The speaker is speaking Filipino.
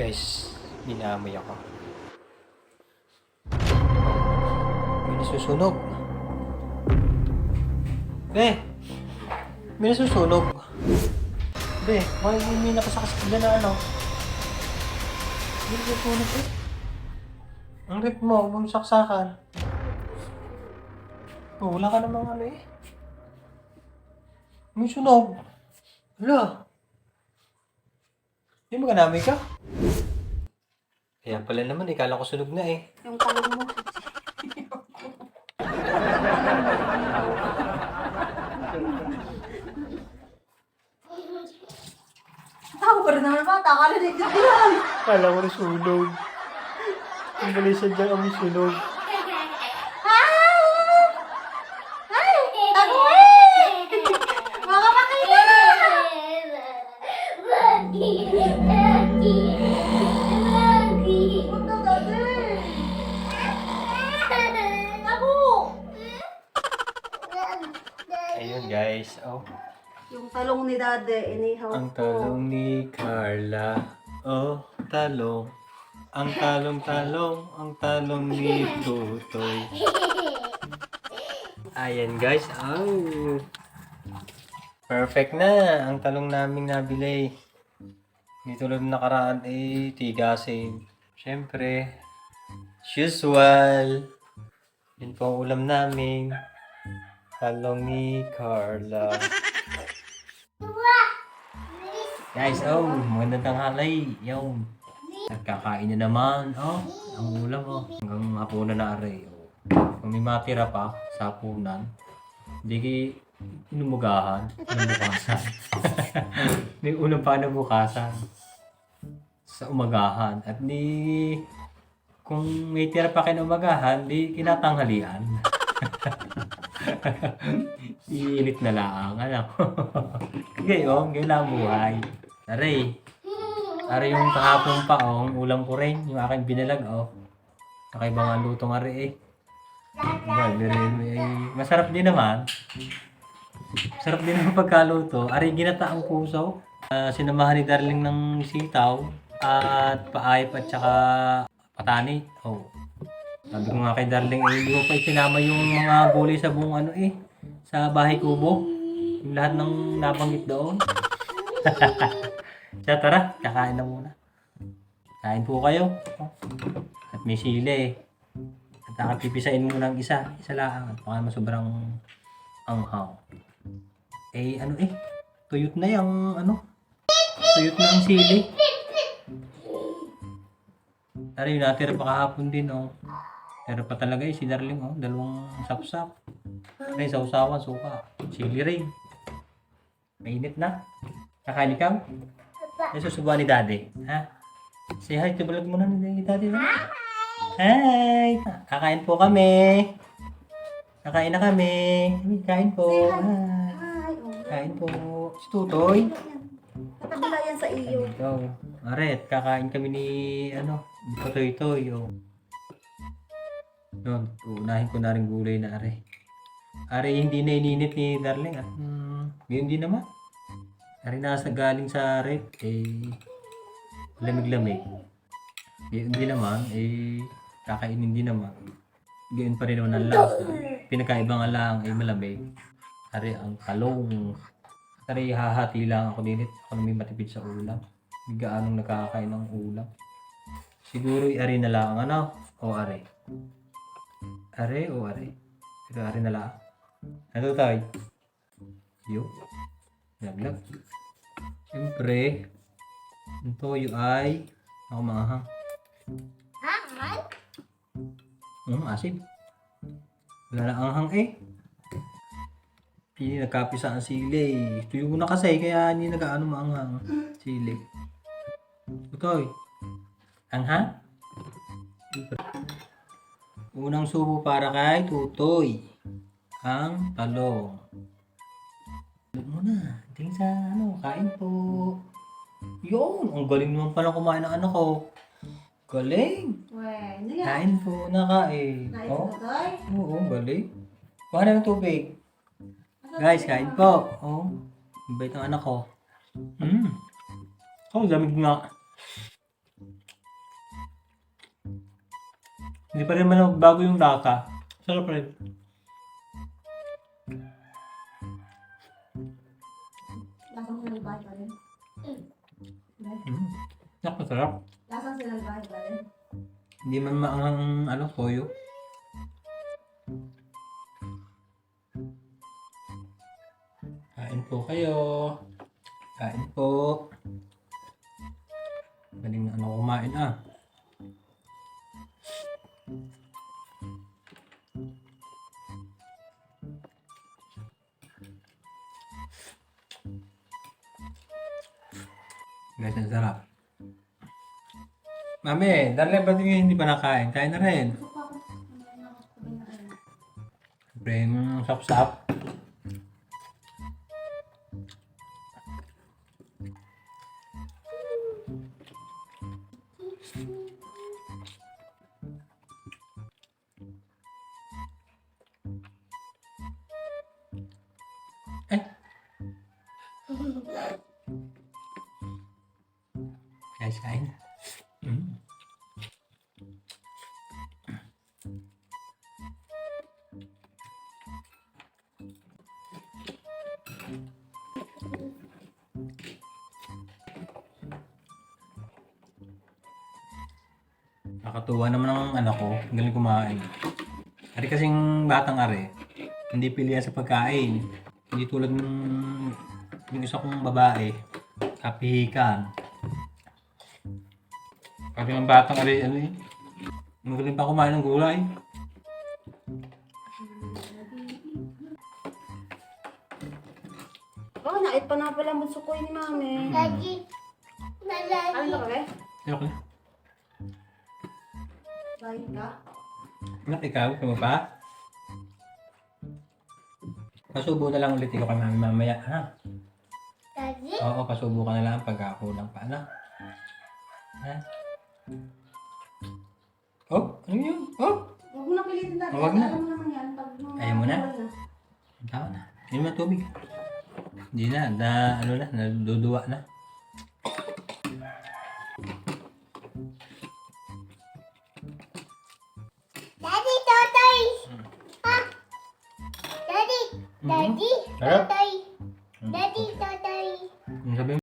Guys, minamoy ako. May nasusunog. May nasusunog. May nakasakas na ano. May nasusunog eh. Ang rip mo, huwag mong saksakan. Oh, wala ka namang ano eh. May sunog. Hala. Hindi mo ganamay ka? Kaya pala naman, kala ko sunog na eh. Yung talong mo. Ako pa rin naman bata. Akala na ito yan. Kala ko na sunog. Ang balisan dyan ang sunog. Tago eh! Mga makita! Punta dati. Tago! Ayun guys, oh. Yung talong ni Dade, inihaw Ang ko. talong ni Carla. Oh, talong. Ang talong-talong. Ang talong ni Tutoy. Ayan guys, oh. Perfect na. Ang talong naming nabili. Hindi tulad ng nakaraan eh, tigasin. Siyempre, as usual. Yun po ang ulam namin. Talong ni Carla. Guys, oh, magandang tanghalay. Yung, nagkakain na naman. Oh, ang ulam, oh. Hanggang hapunan na aray. Oh. Kung may matira pa sa hapunan, hindi inumugahan. Inubukasan. May ulam pa nabukasan. Sa umagahan. At di, kung may tira pa kinumagahan, di kinatanghalian. Iinit na lang, ano. Gayon, lang buhay. Aray yung kahapon pa, oh, ang ulam ko rin, yung aking binalag, oh. Kakaibang ang lutong ari, eh. Masarap din naman. Masarap din naman pagkaluto. Aray, ginata ang puso. Sinamahan ni Darling ng sitaw, at paayap at saka patani. Oh. Sabi ko nga kay Darling, eh, hindi ko pa isinama yung mga gulay sa buong ano eh, sa bahay kubo. Yung lahat ng nabanggit doon. Siya, tara, kakain na muna. Kain po kayo. At may sili eh. At nakapipisain muna ng isa lang. At baka sobrang anghaw. Eh, ano eh, tuyot na yung ano. Tuyot na ang sili. Tara, yung natira pa kahapon din oh. Pero pa talaga eh, si Darling oh, dalawang sapsap. Ay, sausawan, suka. Sili rin. Mainit na. Kakain ikaw? Ay, susubuan ni Daddy. Ha? Say hi, tibalag mo na ni Daddy. Hi! Kakain po kami. Kakain na kami. Kain po. Hi. Kain po. Si Tutoy. Katabila yan sa iyo. Ikaw. Aret, kakain kami ni, ano, Totoy-toy. Oh. Yun, uunahin ko na rin gulay na are. Are, hindi na ininit ni Darling at ngayon din naman. Are, nasa galing sa rep, eh, lamig-lamig. Ngayon din naman, eh, kakainin din naman. Ngayon pa rin naman ang lasa. Pinakaiba nga lang, eh, malamig. Are, ang talong. Are, hahati lang ako din. Ako na may matipid sa ulam. Hindi gaanong nakakain ng ulam. Siguro, are na lang, ano? O are. Are o are? Pero are na lang. Ano tayo? Yo. Laglag. Siyempre, ang toyo ay ako maahang. Asin. Wala na anghang eh. Hindi nagkapisa ang sili. Tuyo mo na kasi kaya hindi nag-ano maanghang. Sili. Toy. Anghang? Unang subo para kay Tutoy. Ang talong. Tulog mo na. Tingin sa ano, kain po. Yun, ang galing naman pala kumain ng anak ko. Galing. Ano yan? Kain po, nakain. Kain Oh, sa Totoy? oo, galing. Kuha na ng tubig. Guys, kain po. Oh, ang bait ng anak ko. Oh, lamig nga. Hindi pa rin man bago yung lasa. Sarap pa rin. Lasang sinalbahe pa rin. Masarap. Lasang sinalbahe pa rin. Hindi man maangang toyo. Kain po kayo. Kain po. Galing na kumain Guys, ang sarap. Mami, Darlene, ba't yung hindi pa nakain? Kain na rin. Siyempre, yung sap-sap. Ay! Guys, kain. Nakatuwa naman ang anak ko. Galing kumain. Ari kasing batang ari, hindi pilihan sa pagkain. Hindi tulad ng yung isa kong babae, kapihikan. Kasi ang batang ari, magaling pa kumain ng gulay. Oh, nait pa na pala bunso ko ni Mami. Daddy. Ano ka ba? Ayoko na. Bahay ka? Anak, ikaw, kamo pa? Pasubo na lang ulit ikaw kay mami mamaya, ha? Daddy. Oo, pasubo ka na lang pag kulang pa, anak. Ha? Oh, ano yun? Oh! Huwag mo na pilitin dati. Huwag na. Alam mo naman yan. Pag Ayaw mo na? Tama na. Hindi mo tubig. Hindi na, naduduwa na. Daddy, totoy. Ah. Daddy. Daddy. Sarap. Totoy.